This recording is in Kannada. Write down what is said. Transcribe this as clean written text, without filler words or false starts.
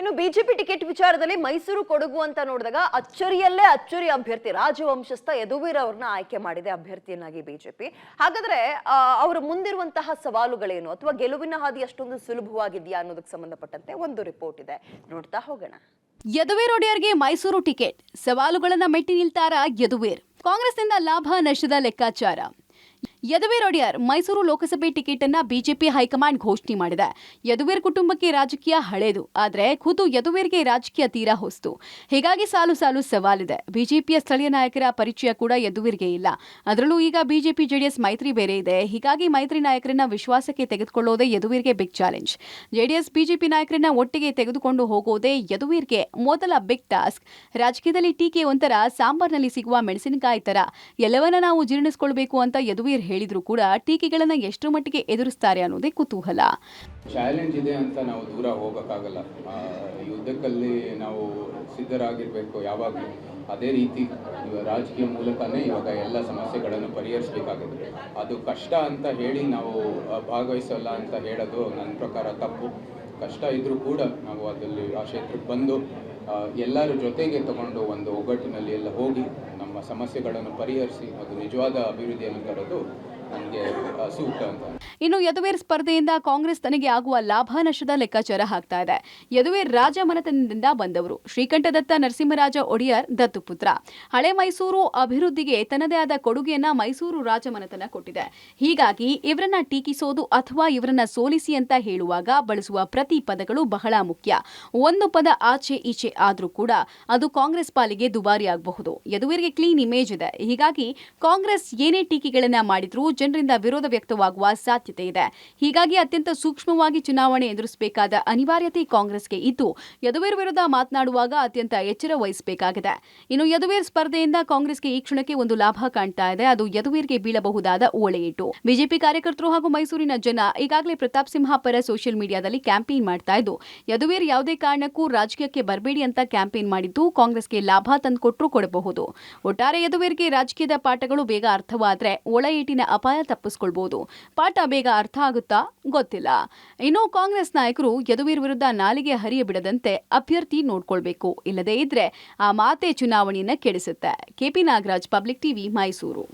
ಇನ್ನು ಬಿಜೆಪಿ ಟಿಕೆಟ್ ವಿಚಾರದಲ್ಲಿ ಮೈಸೂರು ಕೊಡಗು ಅಂತ ನೋಡಿದಾಗ ಅಚ್ಚರಿಯಲ್ಲೇ ಅಚ್ಚರಿ ಅಭ್ಯರ್ಥಿ ರಾಜವಂಶಸ್ಥ ಯದುವೀರ್ ಅವರನ್ನ ಆಯ್ಕೆ ಮಾಡಿದೆ ಅಭ್ಯರ್ಥಿಯನ್ನಾಗಿ ಬಿಜೆಪಿ. ಹಾಗಾದ್ರೆ ಅವರ ಮುಂದಿರುವಂತಹ ಸವಾಲುಗಳೇನು ಅಥವಾ ಗೆಲುವಿನ ಹಾದಿ ಅಷ್ಟೊಂದು ಸುಲಭವಾಗಿದೆಯಾ ಅನ್ನೋದಕ್ಕೆ ಸಂಬಂಧಪಟ್ಟಂತೆ ಒಂದು ರಿಪೋರ್ಟ್ ಇದೆ, ನೋಡ್ತಾ ಹೋಗೋಣ. ಯದುವೀರ್ ಒಡೆಯರ್ಗೆ ಮೈಸೂರು ಟಿಕೆಟ್, ಸವಾಲುಗಳನ್ನ ಮೆಟ್ಟಿ ನಿಲ್ತಾರ ಯದುವೀರ್. ಕಾಂಗ್ರೆಸ್ನಿಂದ ಲಾಭ ನಷ್ಟದ ಲೆಕ್ಕಾಚಾರ. ಯದುವೀರ್ ಒಡೆಯರ್ ಮೈಸೂರು ಲೋಕಸಭೆ ಟಿಕೆಟ್ ಅನ್ನ ಬಿಜೆಪಿ ಹೈಕಮಾಂಡ್ ಘೋಷಣೆ ಮಾಡಿದೆ. ಯದುವೀರ್ ಕುಟುಂಬಕ್ಕೆ ರಾಜಕೀಯ ಹಳೇದು, ಆದ್ರೆ ಖುದ್ದು ಯದುವೀರ್ಗೆ ರಾಜಕೀಯ ತೀರಾ ಹೊಸ್ತು. ಹೀಗಾಗಿ ಸಾಲು ಸಾಲು ಸವಾಲಿದೆ. ಬಿಜೆಪಿಯ ಸ್ಥಳೀಯ ನಾಯಕರ ಪರಿಚಯ ಕೂಡ ಯದುವೀರ್ಗೆ ಇಲ್ಲ. ಅದರಲ್ಲೂ ಈಗ ಬಿಜೆಪಿ ಜೆಡಿಎಸ್ ಮೈತ್ರಿ ಬೇರೆ ಇದೆ. ಹೀಗಾಗಿ ಮೈತ್ರಿ ನಾಯಕರನ್ನ ವಿಶ್ವಾಸಕ್ಕೆ ತೆಗೆದುಕೊಳ್ಳೋದೇ ಯದುವೀರ್ಗೆ ಬಿಗ್ ಚಾಲೆಂಜ್. ಜೆಡಿಎಸ್ ಬಿಜೆಪಿ ನಾಯಕರನ್ನ ಒಟ್ಟಿಗೆ ತೆಗೆದುಕೊಂಡು ಹೋಗೋದೇ ಯದುವೀರ್ಗೆ ಮೊದಲ ಬಿಗ್ ಟಾಸ್ಕ್. ರಾಜಕೀಯದಲ್ಲಿ ಟೀಕೆ ಒಂಥರ ಸಾಂಬಾರ್ನಲ್ಲಿ ಸಿಗುವ ಮೆಣಸಿನಕಾಯಿ ತರ. ಎಲ್ಲವನ್ನ ನಾವು ಜೀರ್ಣಿಸಿಕೊಳ್ಬೇಕು ಅಂತ ಯದುವೀರ್ ಹೇಳಿದ್ರು ಕೂಡ ಟೀಕೆಗಳನ್ನ ಎಷ್ಟು ಮಟ್ಟಿಗೆ ಎದುರಿಸ್ತಾರೆ ಅನ್ನೋದೇ ಕುತೂಹಲ. ಚಾಲೆಂಜ್ ಇದೆ ಅಂತ ನಾವು ದೂರ ಹೋಗೋಕ್ಕಾಗಲ್ಲ. ಯುದ್ಧಕ್ಕಲ್ಲಿ ನಾವು ಸಿದ್ಧರಾಗಿರ್ಬೇಕು ಯಾವಾಗಲೂ. ಅದೇ ರೀತಿ ರಾಜಕೀಯ ಮೂಲಕನೇ ಇವಾಗ ಎಲ್ಲ ಸಮಸ್ಯೆಗಳನ್ನು ಪರಿಹರಿಸಬೇಕಾಗಿದೆ. ಅದು ಕಷ್ಟ ಅಂತ ಹೇಳಿ ನಾವು ಭಾಗವಹಿಸಲ್ಲ ಅಂತ ಹೇಳೋದು ನನ್ನ ಪ್ರಕಾರ ತಪ್ಪು. ಕಷ್ಟ ಇದ್ರೂ ಕೂಡ ನಾವು ಅದರಲ್ಲಿ ಆ ಕ್ಷೇತ್ರಕ್ಕೆ ಬಂದು ಎಲ್ಲರ ಜೊತೆಗೆ ತಗೊಂಡು ಒಂದು ಒಗ್ಗಟ್ಟಿನಲ್ಲಿ ಎಲ್ಲ ಹೋಗಿ ನಮ್ಮ ಸಮಸ್ಯೆಗಳನ್ನು ಪರಿಹರಿಸಿ ಅದು ನಿಜವಾದ ಅಭಿವೃದ್ಧಿಯನ್ನು ತರೋದು ನನಗೆ ಸೂಕ್ತ ಅಂತ. ಇನ್ನು ಯದುವೀರ್ ಸ್ಪರ್ಧೆಯಿಂದ ಕಾಂಗ್ರೆಸ್ ತನಗೆ ಆಗುವ ಲಾಭ ನಷ್ಟದ ಲೆಕ್ಕಾಚಾರ ಹಾಕ್ತಾ ಇದೆ. ಯದುವೀರ್ ರಾಜಮನೆತನದಿಂದ ಬಂದವರು. ಶ್ರೀಕಂಠದತ್ತ ನರಸಿಂಹರಾಜ ಒಡೆಯರ್ ದತ್ತುಪುತ್ರ. ಹಳೆ ಮೈಸೂರು ಅಭಿವೃದ್ಧಿಗೆ ತನ್ನದೇ ಆದ ಕೊಡುಗೆಯನ್ನ ಮೈಸೂರು ರಾಜಮನೆತನ ಕೊಟ್ಟಿದೆ. ಹೀಗಾಗಿ ಇವರನ್ನ ಟೀಕಿಸೋದು ಅಥವಾ ಇವರನ್ನ ಸೋಲಿಸಿ ಅಂತ ಹೇಳುವಾಗ ಬಳಸುವ ಪ್ರತಿ ಪದಗಳು ಬಹಳ ಮುಖ್ಯ. ಒಂದು ಪದ ಆಚೆ ಈಚೆ ಆದ್ರೂ ಕೂಡ ಅದು ಕಾಂಗ್ರೆಸ್ ಪಾಲಿಗೆ ದುಬಾರಿ ಆಗಬಹುದು. ಯದುವೀರ್ಗೆ ಕ್ಲೀನ್ ಇಮೇಜ್ ಇದೆ. ಹೀಗಾಗಿ ಕಾಂಗ್ರೆಸ್ ಏನೇ ಟೀಕೆಗಳನ್ನ ಮಾಡಿದ್ರೂ ಜನರಿಂದ ವಿರೋಧ ವ್ಯಕ್ತವಾಗುವ ಸಾಧ್ಯತೆ ಇದೆ. ಹೀಗಾಗಿ ಅತ್ಯಂತ ಸೂಕ್ಷ್ಮವಾಗಿ ಚುನಾವಣೆ ಎದುರಿಸಬೇಕಾದ ಅನಿವಾರ್ಯತೆ ಕಾಂಗ್ರೆಸ್ಗೆ ಇದ್ದು ಯದುವೀರ್ ವಿರುದ್ಧ ಮಾತನಾಡುವಾಗ ಅತ್ಯಂತ ಎಚ್ಚರ ವಹಿಸಬೇಕಾಗಿದೆ. ಇನ್ನು ಯದುವೀರ್ ಸ್ಪರ್ಧೆಯಿಂದ ಕಾಂಗ್ರೆಸ್ಗೆ ಈ ಕ್ಷಣಕ್ಕೆ ಒಂದು ಲಾಭ ಕಾಣ್ತಾ ಇದೆ. ಅದು ಯದುವೀರ್ಗೆ ಬೀಳಬಹುದಾದ ಓಳೆಯಿಟ್ಟು. ಬಿಜೆಪಿ ಕಾರ್ಯಕರ್ತರು ಹಾಗೂ ಮೈಸೂರಿನ ಜನ ಈಗಾಗಲೇ ಪ್ರತಾಪ್ ಸಿಂಹ ಪರ ಸೋಷಿಯಲ್ ಮೀಡಿಯಾದಲ್ಲಿ ಕ್ಯಾಂಪೇನ್ ಮಾಡ್ತಾ ಇದ್ದು ಯದುವೀರ್ ಯಾವುದೇ ಕಾರಣಕ್ಕೂ ರಾಜಕೀಯಕ್ಕೆ ಬರಬೇಡಿ ಅಂತ ಕ್ಯಾಂಪೇನ್ ಮಾಡಿದ್ದು ಕಾಂಗ್ರೆಸ್ಗೆ ಲಾಭ ತಂದುಕೊಟ್ರೂ ಕೊಡಬಹುದು. ಒಟ್ಟಾರೆ ಯದುವೀರ್ಗೆ ರಾಜಕೀಯದ ಪಾಠಗಳು ಬೇಗ ಅರ್ಥವಾದ್ರೆ ಒಳೆಯಿಟ್ಟಿನ ಅಪಾಯ ತಪ್ಪಿಸಿಕೊಳ್ಬಹುದು. ಪಾಠ ಬೇಗ ಅರ್ಥ ಆಗುತ್ತಾ ಗೊತ್ತಿಲ್ಲ. ಇನ್ನು ಕಾಂಗ್ರೆಸ್ ನಾಯಕರು ಯದುವೀರ್ ವಿರುದ್ಧ ನಾಲಿಗೆ ಹರಿಯ ಬಿಡದಂತೆ ಅಭ್ಯರ್ಥಿ ನೋಡ್ಕೊಳ್ಬೇಕು. ಇಲ್ಲದೇ ಇದ್ರೆ ಆ ಮಾತೆ ಚುನಾವಣೆಯನ್ನ ಕೆಡಿಸುತ್ತೆ. KP Nagaraj, public TV, Mysuru.